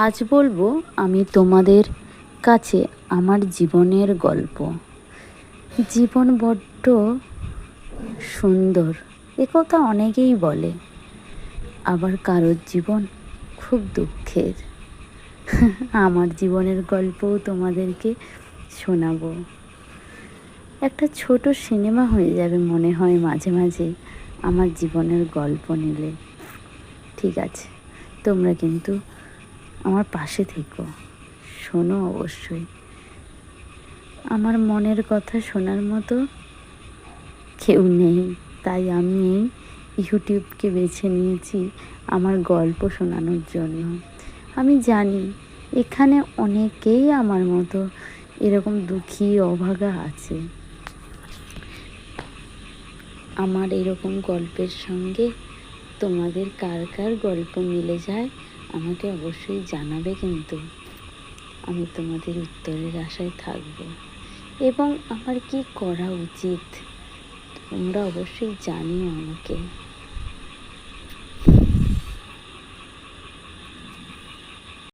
আজ বলবো আমি তোমাদের কাছে আমার জীবনের গল্প। জীবন বড্ড সুন্দর, একথা অনেকেই বলে, আবার কারোর জীবন খুব দুঃখের। আমার জীবনের গল্পও তোমাদেরকে শোনাবো। একটা ছোট সিনেমা হয়ে যাবে মনে হয় মাঝে মাঝে আমার জীবনের গল্প নিলে। ঠিক আছে, তোমরা কিন্তু আমার পাশে থেকো, শোনো অবশ্যই। আমার মনের কথা শোনার মতো কেউ নেই, তাই আমি এই ইউটিউবকে বেছে নিয়েছি আমার গল্প শোনানোর জন্য। আমি জানি এখানে অনেকেই আমার মতো এরকম দুঃখী অভাগা আছে। আমার এরকম গল্পের সঙ্গে তোমাদের কার কার গল্প মিলে যায় আমাকে অবশ্যই জানাবে, কিন্তু আমি তোমাদের উত্তরের আশায় থাকব। এবং আমার কি করা উচিত তোমরা অবশ্যই জানিও আমাকে।